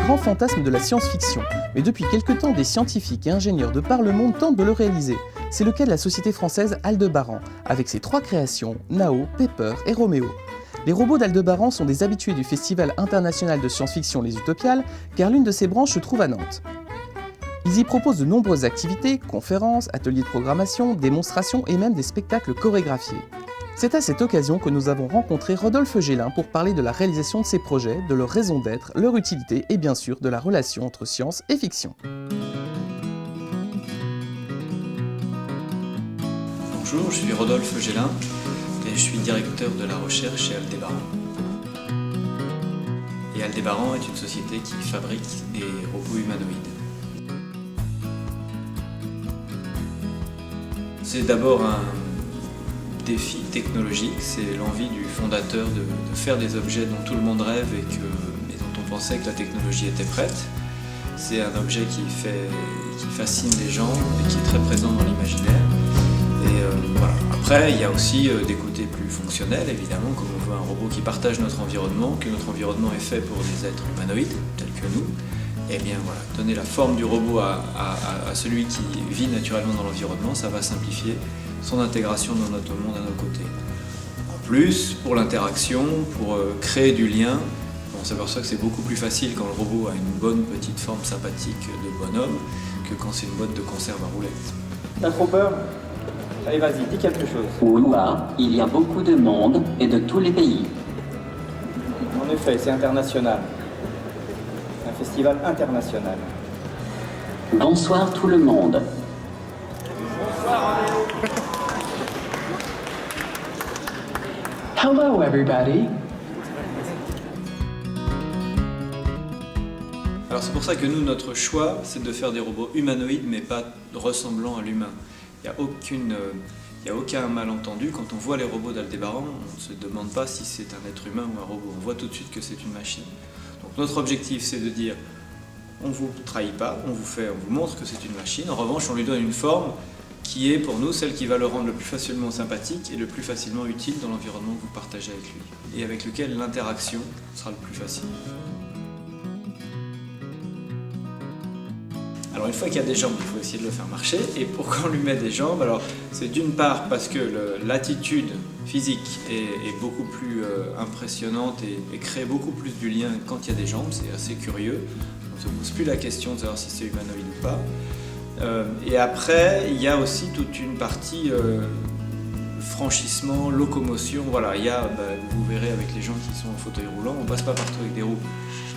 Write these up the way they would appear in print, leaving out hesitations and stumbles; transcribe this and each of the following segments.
grand fantasme de la science-fiction, mais depuis quelque temps, des scientifiques et ingénieurs de par le monde tentent de le réaliser. C'est le cas de la société française Aldebaran, avec ses 3 créations, Nao, Pepper et Roméo. Les robots d'Aldebaran sont des habitués du Festival international de science-fiction Les Utopiales, car l'une de ses branches se trouve à Nantes. Ils y proposent de nombreuses activités, conférences, ateliers de programmation, démonstrations et même des spectacles chorégraphiés. C'est à cette occasion que nous avons rencontré Rodolphe Gélin pour parler de la réalisation de ces projets, de leur raison d'être, leur utilité et bien sûr de la relation entre science et fiction. Bonjour, je suis Rodolphe Gélin et je suis directeur de la recherche chez Aldebaran. Et Aldebaran est une société qui fabrique des robots humanoïdes. C'est d'abord un défi technologique, c'est l'envie du fondateur de faire des objets dont tout le monde rêve et dont on pensait que la technologie était prête. C'est un objet qui fascine les gens et qui est très présent dans l'imaginaire. Voilà. Après, il y a aussi des côtés plus fonctionnels, évidemment, comme on veut un robot qui partage notre environnement, que notre environnement est fait pour des êtres humanoïdes, tels que nous. Et bien voilà, donner la forme du robot à celui qui vit naturellement dans l'environnement, ça va simplifier son intégration dans notre monde à nos côtés. En plus, pour l'interaction, pour créer du lien, on s'aperçoit que c'est beaucoup plus facile quand le robot a une bonne petite forme sympathique de bonhomme que quand c'est une boîte de conserve à roulettes. T'as trop peur? Allez, vas-y, dis quelque chose. Ouloua, il y a beaucoup de monde et de tous les pays. En effet, c'est international. C'est un festival international. Bonsoir tout le monde. Hello, everybody. Alors c'est pour ça que nous, notre choix, c'est de faire des robots humanoïdes, mais pas ressemblant à l'humain. Il n'y a aucun malentendu. Quand on voit les robots d'Aldebaran, on ne se demande pas si c'est un être humain ou un robot. On voit tout de suite que c'est une machine. Donc notre objectif, c'est de dire, on ne vous trahit pas, on vous montre que c'est une machine. En revanche, on lui donne une forme qui est pour nous celle qui va le rendre le plus facilement sympathique et le plus facilement utile dans l'environnement que vous partagez avec lui. Et avec lequel l'interaction sera le plus facile. Alors une fois qu'il y a des jambes, il faut essayer de le faire marcher. Et pourquoi on lui met des jambes? Alors c'est d'une part parce que l'attitude physique est beaucoup plus impressionnante et crée beaucoup plus du lien quand il y a des jambes. C'est assez curieux. On ne se pose plus la question de savoir si c'est humanoïde ou pas. Et après, il y a aussi toute une partie franchissement, locomotion. Voilà, il y a, vous verrez avec les gens qui sont en fauteuil roulant, on ne passe pas partout avec des roues.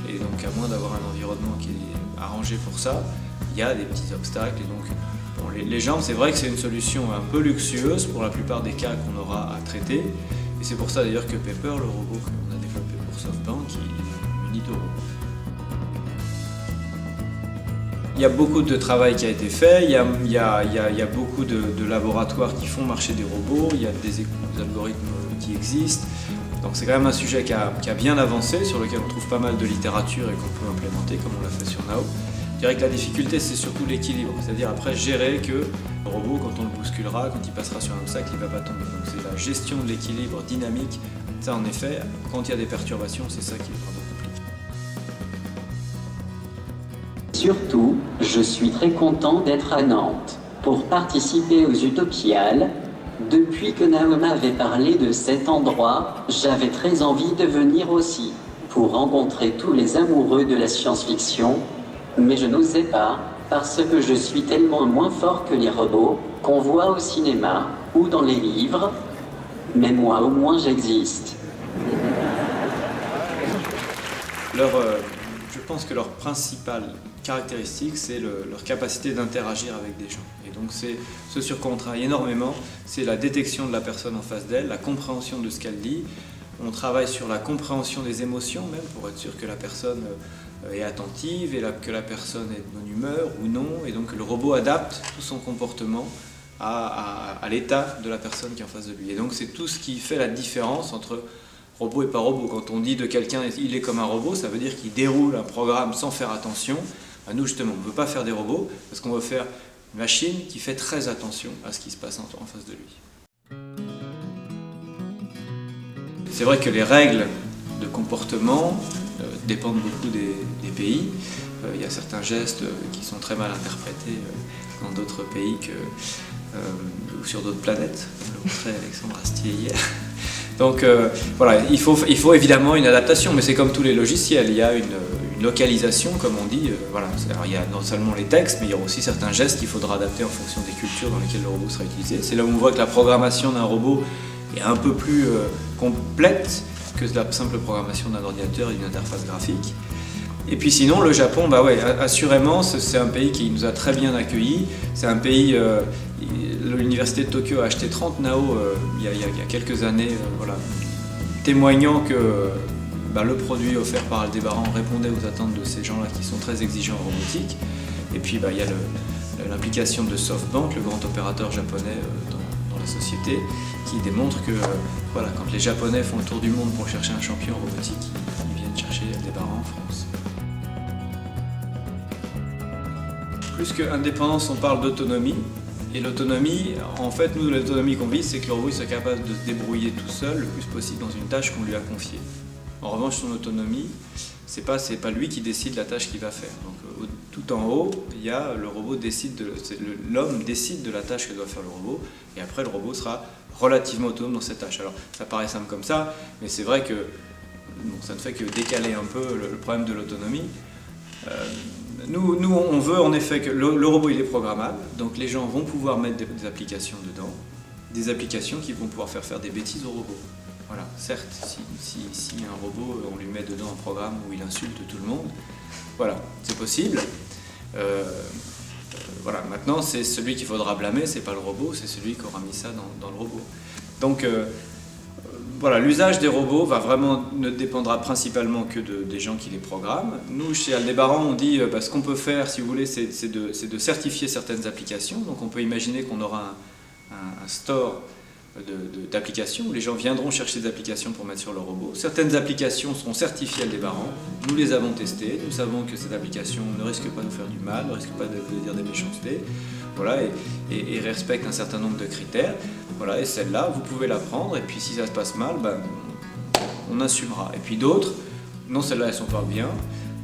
Et donc à moins d'avoir un environnement qui est arrangé pour ça, il y a des petits obstacles. Et donc bon, les jambes, c'est vrai que c'est une solution un peu luxueuse pour la plupart des cas qu'on aura à traiter. Et c'est pour ça d'ailleurs que Pepper, le robot qu'on a développé pour SoftBank, il est muni de robot. Il y a beaucoup de travail qui a été fait, il y a beaucoup de laboratoires qui font marcher des robots, il y a des algorithmes qui existent. Donc c'est quand même un sujet qui a bien avancé, sur lequel on trouve pas mal de littérature et qu'on peut implémenter comme on l'a fait sur Nao. Je dirais que la difficulté, c'est surtout l'équilibre, c'est-à-dire après gérer que le robot, quand on le bousculera, quand il passera sur un obstacle, il ne va pas tomber. Donc c'est la gestion de l'équilibre dynamique. Ça en effet, quand il y a des perturbations, c'est ça qui est vraiment compliqué. Surtout, je suis très content d'être à Nantes pour participer aux Utopiales. Depuis que Nao m'avait parlé de cet endroit, j'avais très envie de venir aussi pour rencontrer tous les amoureux de la science-fiction, mais je n'osais pas parce que je suis tellement moins fort que les robots qu'on voit au cinéma ou dans les livres. Mais moi, au moins, j'existe. Je pense que leur principale caractéristique, c'est leur capacité d'interagir avec des gens. Et donc c'est ce sur quoi on travaille énormément, c'est la détection de la personne en face d'elle, la compréhension de ce qu'elle dit. On travaille sur la compréhension des émotions même, pour être sûr que la personne est attentive et que la personne est de bonne humeur ou non. Et donc le robot adapte tout son comportement à l'état de la personne qui est en face de lui. Et donc c'est tout ce qui fait la différence entre robot et pas robot. Quand on dit de quelqu'un il est comme un robot, ça veut dire qu'il déroule un programme sans faire attention. Nous justement, on ne veut pas faire des robots parce qu'on veut faire une machine qui fait très attention à ce qui se passe en face de lui. C'est vrai que les règles de comportement dépendent beaucoup des pays. Il y a certains gestes qui sont très mal interprétés dans d'autres pays ou sur d'autres planètes, comme le montrait Alexandre Astier hier. Donc voilà, il faut évidemment une adaptation, mais c'est comme tous les logiciels, il y a une localisation, comme on dit. Voilà. Alors, il y a non seulement les textes, mais il y aura aussi certains gestes qu'il faudra adapter en fonction des cultures dans lesquelles le robot sera utilisé. C'est là où on voit que la programmation d'un robot est un peu plus complète que la simple programmation d'un ordinateur et d'une interface graphique. Et puis sinon, le Japon, bah ouais, assurément, c'est un pays qui nous a très bien accueillis. C'est un pays, l'université de Tokyo a acheté 30 Nao il y a quelques années, voilà, témoignant que le produit offert par Aldebaran répondait aux attentes de ces gens-là qui sont très exigeants en robotique. Et puis il y a l'implication de SoftBank, le grand opérateur japonais dans la société, qui démontre que voilà, quand les Japonais font le tour du monde pour chercher un champion en robotique, ils viennent chercher Aldebaran en France. Plus qu'indépendance, on parle d'autonomie. Et l'autonomie, en fait, nous, l'autonomie qu'on vise, c'est que le robot soit capable de se débrouiller tout seul le plus possible dans une tâche qu'on lui a confiée. En revanche, son autonomie, c'est pas lui qui décide la tâche qu'il va faire. Donc, tout en haut, il y a le robot l'homme décide de la tâche que doit faire le robot, et après le robot sera relativement autonome dans cette tâche. Alors, ça paraît simple comme ça, mais c'est vrai que ça ne fait que décaler un peu le problème de l'autonomie. Nous, on veut en effet que le robot il est programmable, donc les gens vont pouvoir mettre des applications dedans, des applications qui vont pouvoir faire des bêtises au robot. Voilà, certes, si un robot, on lui met dedans un programme où il insulte tout le monde, voilà, c'est possible. Voilà, maintenant, c'est celui qu'il faudra blâmer, c'est pas le robot, c'est celui qui aura mis ça dans le robot. Donc, voilà, l'usage des robots ne dépendra principalement que des gens qui les programment. Nous, chez Aldebaran, on dit ce qu'on peut faire, si vous voulez, c'est de certifier certaines applications. Donc, on peut imaginer qu'on aura un store d'applications où les gens viendront chercher des applications pour mettre sur leur robot. Certaines applications seront certifiées Aldebaran. Nous les avons testées. Nous savons que cette application ne risque pas de nous faire du mal, ne risque pas de dire des méchancetés. Voilà, et respecte un certain nombre de critères. Voilà, et celle-là, vous pouvez la prendre. Et puis si ça se passe mal, on assumera. Et puis d'autres, non, celles-là, elles ne sont pas bien.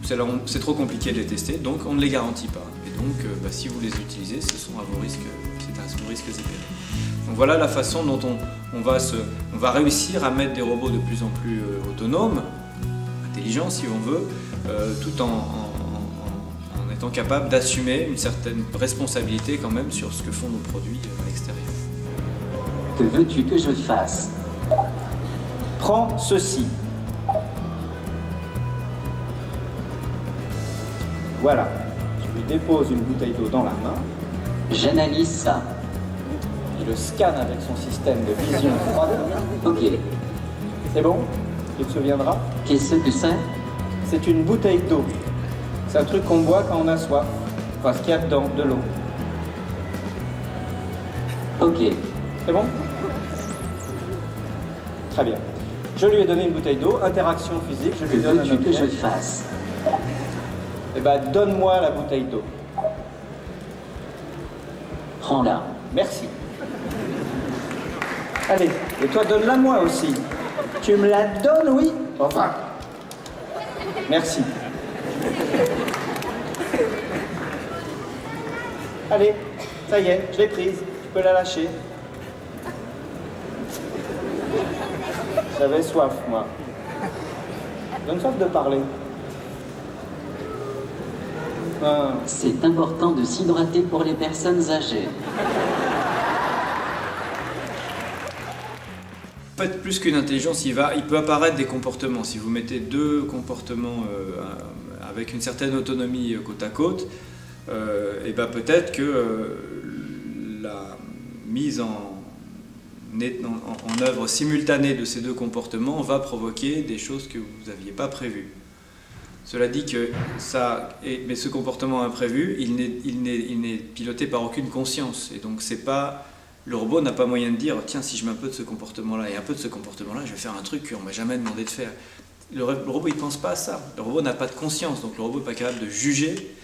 Celles-là, c'est trop compliqué de les tester, donc on ne les garantit pas. Et donc, si vous les utilisez, ce sont à vos risques, c'est à vos risques et périls. Donc voilà la façon dont on va réussir à mettre des robots de plus en plus autonomes, intelligents si on veut, tout en étant capable d'assumer une certaine responsabilité quand même sur ce que font nos produits à l'extérieur. Que veux-tu que je fasse? Prends ceci. Voilà, tu lui déposes une bouteille d'eau dans la main. J'analyse ça. Il le scanne avec son système de vision 3D. Ok. C'est bon? Tu te souviendras? Qu'est-ce que c'est? C'est une bouteille d'eau. C'est un truc qu'on boit quand on a soif. Enfin, ce qu'il y a dedans, de l'eau. Ok. C'est bon? Très bien. Je lui ai donné une bouteille d'eau, interaction physique, je Que lui donne un veux-tu que objet. je fasse? Eh ben, donne-moi la bouteille d'eau. Prends-la. Merci. Allez, et toi, donne-la moi aussi. Tu me la donnes, oui? Enfin. Merci. Allez, ça y est, je l'ai prise. Tu peux la lâcher. J'avais soif, moi. Donne soif de parler. Ah. C'est important de s'hydrater pour les personnes âgées. En fait, plus qu'une intelligence, il peut apparaître des comportements. Si vous mettez deux comportements avec une certaine autonomie côte à côte, et peut-être que la mise en œuvre simultanée de ces deux comportements va provoquer des choses que vous n'aviez pas prévues. Cela dit que mais ce comportement imprévu, il n'est piloté par aucune conscience. Et donc le robot n'a pas moyen de dire « Tiens, si je mets un peu de ce comportement-là et un peu de ce comportement-là, je vais faire un truc qu'on ne m'a jamais demandé de faire. » Le robot, il ne pense pas à ça. Le robot n'a pas de conscience, donc le robot n'est pas capable de juger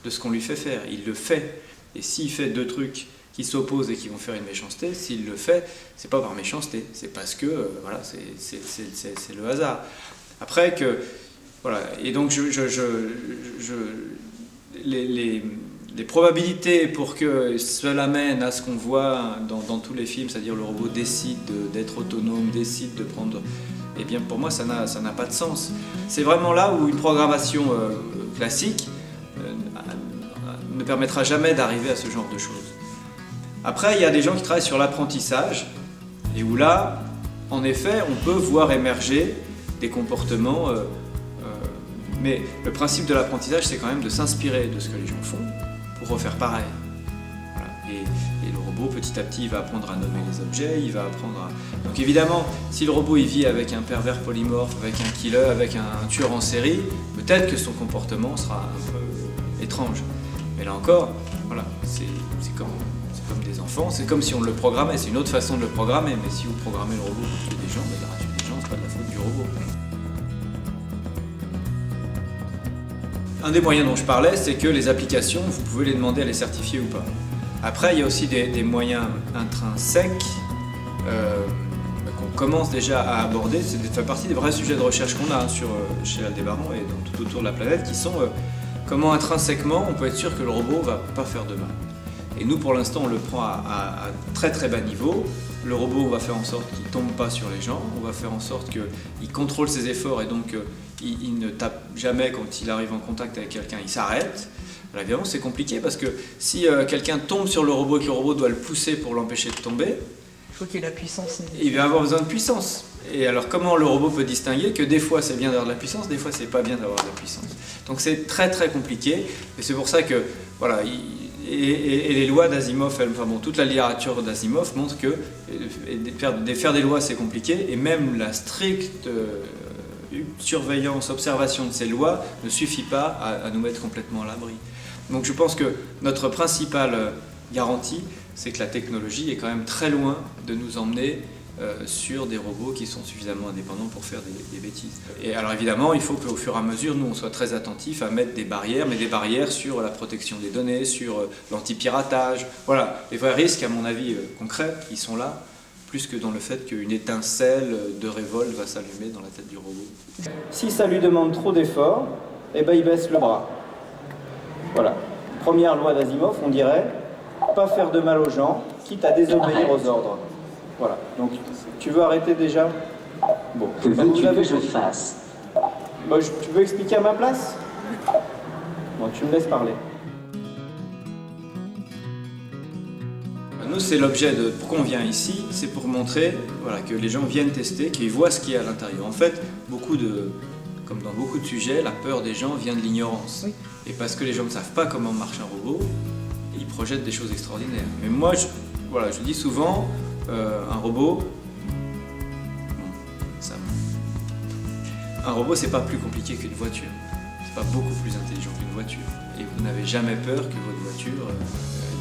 de ce qu'on lui fait faire. Il le fait. Et s'il fait deux trucs qui s'opposent et qui vont faire une méchanceté, s'il le fait, c'est pas par méchanceté, c'est parce que, voilà, c'est le hasard. Après que voilà. Et donc les probabilités pour que cela mène à ce qu'on voit dans tous les films, c'est-à-dire le robot décide d'être autonome, décide de prendre... Eh bien pour moi ça n'a pas de sens. C'est vraiment là où une programmation classique ne permettra jamais d'arriver à ce genre de choses. Après il y a des gens qui travaillent sur l'apprentissage et où là, en effet, on peut voir émerger des comportements, mais le principe de l'apprentissage c'est quand même de s'inspirer de ce que les gens font pour refaire pareil. Voilà. Et le robot, petit à petit, il va apprendre à nommer les objets, il va apprendre à... Donc évidemment, si le robot il vit avec un pervers polymorphe, avec un killer, avec un tueur en série, peut-être que son comportement sera un peu étrange. Mais là encore, voilà, c'est comme des enfants, c'est comme si on le programmait, c'est une autre façon de le programmer, mais si vous programmez le robot pour tuer des gens, il ira tuer des gens, c'est pas de la faute du robot. Un des moyens dont je parlais, c'est que les applications, vous pouvez les demander à les certifier ou pas. Après, il y a aussi des moyens intrinsèques qu'on commence déjà à aborder. Ça fait partie des vrais sujets de recherche qu'on a chez Aldébaran et tout autour de la planète, qui sont comment intrinsèquement on peut être sûr que le robot ne va pas faire de mal. Et nous, pour l'instant, on le prend à très très bas niveau. Le robot, on va faire en sorte qu'il ne tombe pas sur les gens, on va faire en sorte qu'il contrôle ses efforts et donc il ne tape jamais quand il arrive en contact avec quelqu'un, il s'arrête. Alors évidemment, c'est compliqué parce que si quelqu'un tombe sur le robot et que le robot doit le pousser pour l'empêcher de tomber, il faut qu'il ait la puissance. Il va avoir besoin de puissance. Et alors comment le robot peut distinguer que des fois c'est bien d'avoir de la puissance, des fois c'est pas bien d'avoir de la puissance. Donc c'est très très compliqué et c'est pour ça que voilà, et les lois d'Asimov, enfin bon, toute la littérature d'Asimov montre que faire des lois c'est compliqué et même la stricte surveillance, observation de ces lois ne suffit pas à nous mettre complètement à l'abri. Donc je pense que notre principale garantie, c'est que la technologie est quand même très loin de nous emmener sur des robots qui sont suffisamment indépendants pour faire des bêtises. Et alors évidemment, il faut qu'au fur et à mesure, nous, on soit très attentifs à mettre des barrières, mais des barrières sur la protection des données, sur l'anti-piratage. Voilà, les vrais risques, à mon avis, concrets, ils sont là, plus que dans le fait qu'une étincelle de révolte va s'allumer dans la tête du robot. Si ça lui demande trop d'efforts, eh ben, il baisse le bras. Voilà. Première loi d'Asimov, on dirait, pas faire de mal aux gens, quitte à désobéir aux ordres. Voilà, donc tu veux arrêter déjà? Bon, que veux-tu que je fasse? Bon, tu veux expliquer à ma place? Bon, tu me laisses parler. Nous, c'est l'objet de pourquoi on vient ici, c'est pour montrer voilà, que les gens viennent tester, qu'ils voient ce qu'il y a à l'intérieur. En fait, comme dans beaucoup de sujets, la peur des gens vient de l'ignorance. Oui. Et parce que les gens ne savent pas comment marche un robot, ils projettent des choses extraordinaires. Mais moi, je dis souvent, un robot, c'est pas plus compliqué qu'une voiture. C'est pas beaucoup plus intelligent qu'une voiture. Et vous n'avez jamais peur que votre voiture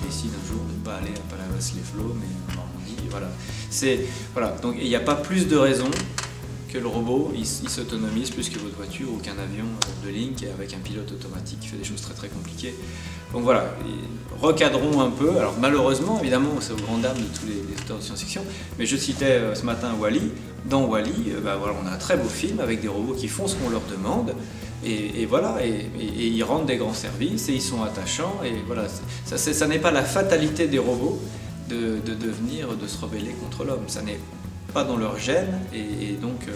décide un jour de ne pas aller à Palavas-les-Flots, mais en Normandie. Voilà. Donc il n'y a pas plus de raison que le robot il s'autonomise plus que votre voiture ou qu'un avion de ligne qui est avec un pilote automatique qui fait des choses très très compliquées. Donc voilà, recadrons un peu. Alors malheureusement, évidemment, c'est aux grandes dames de tous les auteurs de science-fiction, mais je citais ce matin Wall-E. Dans Wall-E, voilà, on a un très beau film avec des robots qui font ce qu'on leur demande, et voilà, et ils rendent des grands services, et ils sont attachants, et voilà. Ça n'est pas la fatalité des robots de se rebeller contre l'homme. Ça n'est pas dans leur gène, et donc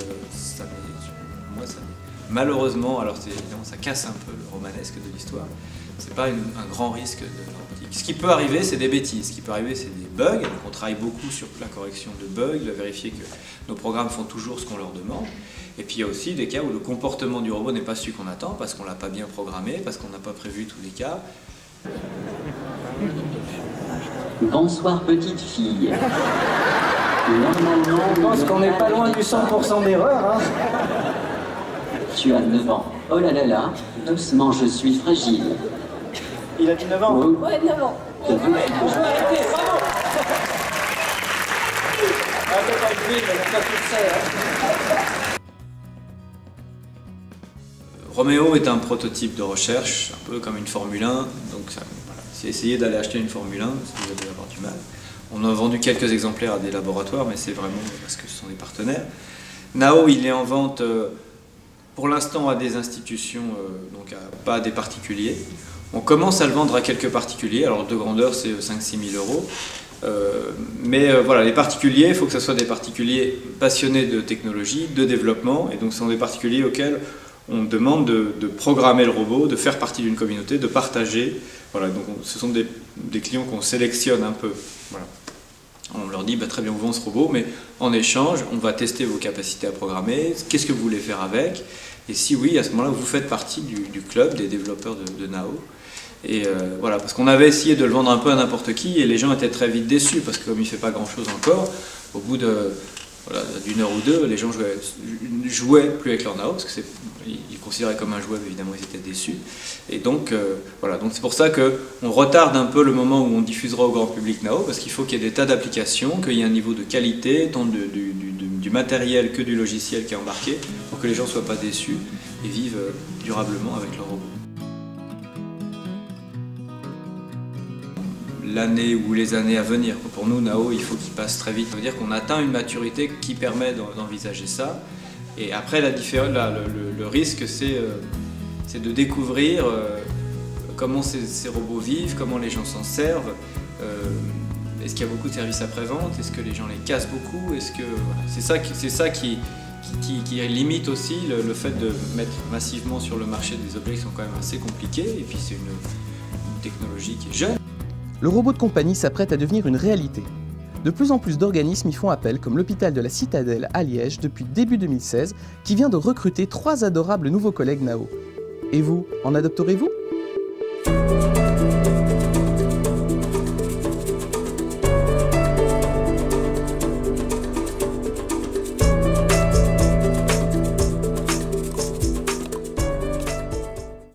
malheureusement, alors évidemment ça casse un peu le romanesque de l'histoire, c'est pas un grand risque de l'antique. Ce qui peut arriver, c'est des bêtises, ce qui peut arriver, c'est des bugs, donc on travaille beaucoup sur la correction de bugs, de vérifier que nos programmes font toujours ce qu'on leur demande, et puis il y a aussi des cas où le comportement du robot n'est pas celui qu'on attend, parce qu'on l'a pas bien programmé, parce qu'on n'a pas prévu tous les cas. Bonsoir petite fille. Normalement, je pense qu'on n'est pas loin du 100% d'erreur, hein. Tu as 9 ans. Oh là là là, doucement, je suis fragile. Il a 19 ans? Oh. Ouais, 9 ans. Je veux arrêter, bravo. C'est pas une ville, on pas tout ça. Roméo est un prototype de recherche, un peu comme une Formule 1, donc voilà. Si essayez d'aller acheter une Formule 1, vous allez avoir du mal. On a vendu quelques exemplaires à des laboratoires, mais c'est vraiment parce que ce sont des partenaires. Nao, il est en vente pour l'instant à des institutions, donc pas à des particuliers. On commence à le vendre à quelques particuliers, alors de grandeur c'est 5-6 000 euros. Mais voilà, les particuliers, il faut que ce soit des particuliers passionnés de technologie, de développement, et donc ce sont des particuliers auxquels on demande de programmer le robot, de faire partie d'une communauté, de partager. Voilà, donc ce sont des clients qu'on sélectionne un peu. Voilà. On leur dit bah, très bien, on vend ce robot, mais en échange, on va tester vos capacités à programmer, qu'est-ce que vous voulez faire avec, et si oui, à ce moment-là, vous faites partie du club des développeurs de Nao. Et voilà, parce qu'on avait essayé de le vendre un peu à n'importe qui, et les gens étaient très vite déçus, parce que comme il ne fait pas grand-chose encore, au bout d'une heure ou deux, les gens jouaient plus avec leur Nao, parce qu'ils considéraient comme un jouet, mais évidemment ils étaient déçus. Et donc voilà, donc c'est pour ça qu'on retarde un peu le moment où on diffusera au grand public Nao, parce qu'il faut qu'il y ait des tas d'applications, qu'il y ait un niveau de qualité, tant du matériel que du logiciel qui est embarqué, pour que les gens ne soient pas déçus et vivent durablement avec leur robot. L'année ou les années à venir. Pour nous, Nao, il faut qu'il passe très vite. Ça veut dire qu'on atteint une maturité qui permet d'envisager ça. Et après, le risque, c'est de découvrir comment ces robots vivent, comment les gens s'en servent. Est-ce qu'il y a beaucoup de services après-vente? Est-ce que les gens les cassent beaucoup? C'est ça qui limite aussi le fait de mettre massivement sur le marché des objets qui sont quand même assez compliqués. Et puis c'est une technologie qui est jeune. Le robot de compagnie s'apprête à devenir une réalité. De plus en plus d'organismes y font appel, comme l'hôpital de la Citadelle à Liège depuis début 2016, qui vient de recruter 3 adorables nouveaux collègues Nao. Et vous, en adopterez-vous ?